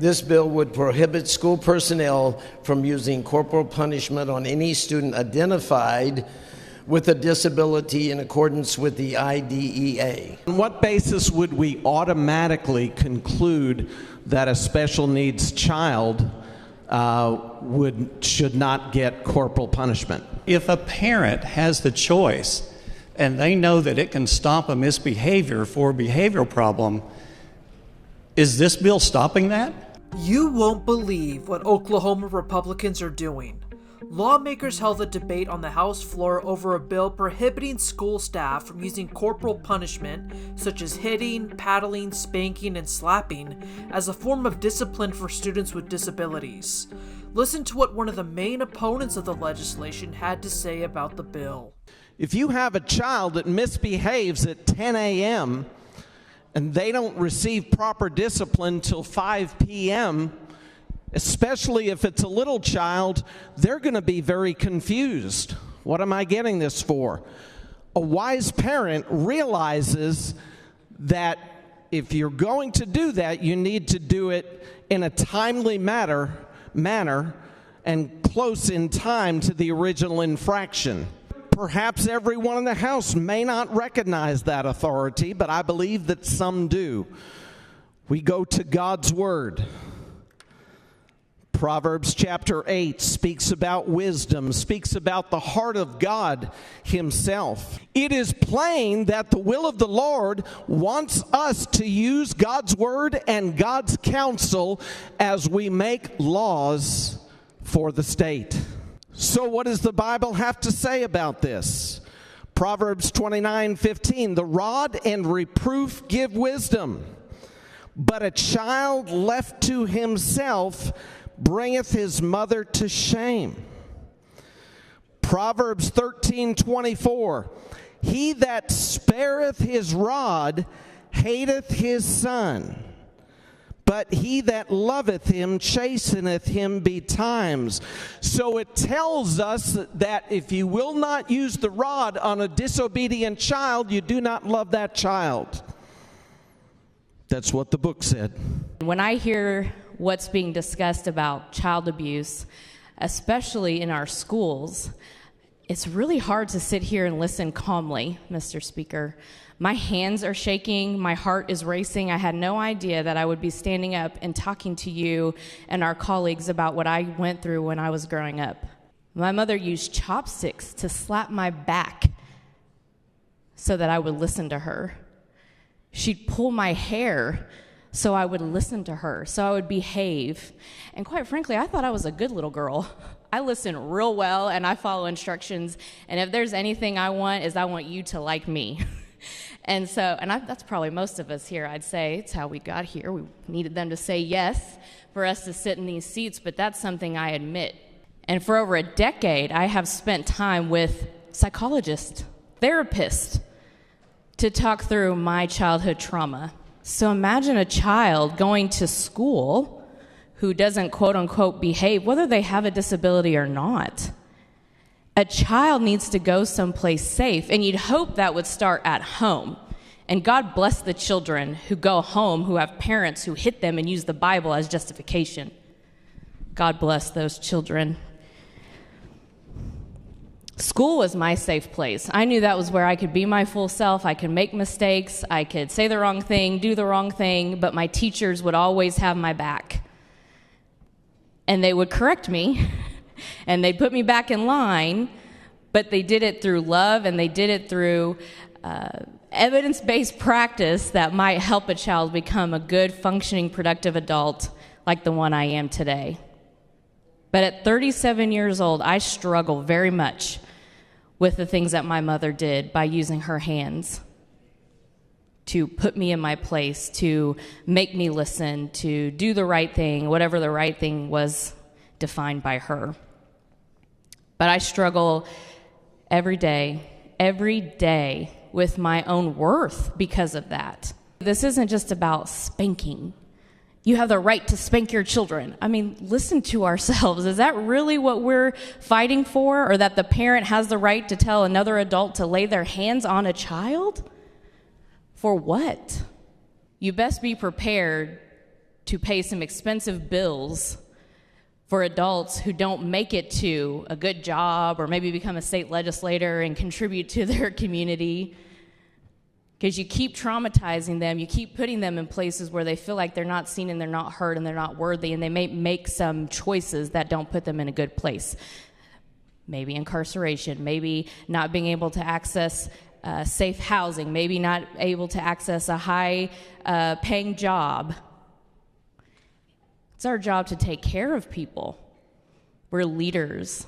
This bill would prohibit school personnel from using corporal punishment on any student identified with a disability in accordance with the IDEA. On what basis would we automatically conclude that a special needs child should not get corporal punishment? If a parent has the choice and they know that it can stop a misbehavior for a behavioral problem, is this bill stopping that? You won't believe what Oklahoma Republicans are doing. Lawmakers held a debate on the House floor over a bill prohibiting school staff from using corporal punishment, such as hitting, paddling, spanking, and slapping, as a form of discipline for students with disabilities. Listen to what one of the main opponents of the legislation had to say about the bill. If you have a child that misbehaves at 10 a.m., and they don't receive proper discipline till 5 p.m., especially if it's a little child, they're going to be very confused. What am I getting this for? A wise parent realizes that if you're going to do that, you need to do it in a timely manner and close in time to the original infraction. Perhaps everyone in the house may not recognize that authority, but I believe that some do. We go to God's Word. Proverbs chapter 8 speaks about wisdom, speaks about the heart of God Himself. It is plain that the will of the Lord wants us to use God's Word and God's counsel as we make laws for the state. So what does the Bible have to say about this? Proverbs 29:15, the rod and reproof give wisdom, but a child left to himself bringeth his mother to shame. Proverbs 13:24, he that spareth his rod hateth his son, but he that loveth him chasteneth him betimes. So it tells us that if you will not use the rod on a disobedient child, you do not love that child. That's what the book said. When I hear what's being discussed about child abuse, especially in our schools, it's really hard to sit here and listen calmly, Mr. Speaker. My hands are shaking, my heart is racing. I had no idea that I would be standing up and talking to you and our colleagues about what I went through when I was growing up. My mother used chopsticks to slap my back so that I would listen to her. She'd pull my hair so I would listen to her, so I would behave. And quite frankly, I thought I was a good little girl. I listen real well and I follow instructions, and if there's anything I want is I want you to like me. And so, that's probably most of us here, I'd say. It's how we got here. We needed them to say yes for us to sit in these seats, but that's something I admit. And for over a decade, I have spent time with psychologists, therapists, to talk through my childhood trauma. So imagine a child going to school who doesn't quote-unquote behave, whether they have a disability or not. A child needs to go someplace safe, and you'd hope that would start at home. And God bless the children who go home, who have parents who hit them and use the Bible as justification. God bless those children. School was my safe place. I knew that was where I could be my full self. I could make mistakes. I could say the wrong thing, do the wrong thing, but my teachers would always have my back. And they would correct me, and they'd put me back in line, but they did it through love, and they did it through evidence-based practice that might help a child become a good, functioning, productive adult like the one I am today. But at 37 years old, I struggle very much with the things that my mother did by using her hands to put me in my place, to make me listen, to do the right thing, whatever the right thing was defined by her. But I struggle every day with my own worth because of that. This isn't just about spanking. You have the right to spank your children. I mean, listen to ourselves. Is that really what we're fighting for? Or that the parent has the right to tell another adult to lay their hands on a child? For what? You best be prepared to pay some expensive bills for adults who don't make it to a good job or maybe become a state legislator and contribute to their community. Because you keep traumatizing them, you keep putting them in places where they feel like they're not seen and they're not heard and they're not worthy, and they may make some choices that don't put them in a good place. Maybe incarceration, maybe not being able to access safe housing, maybe not able to access a high-paying job. It's our job to take care of people. We're leaders.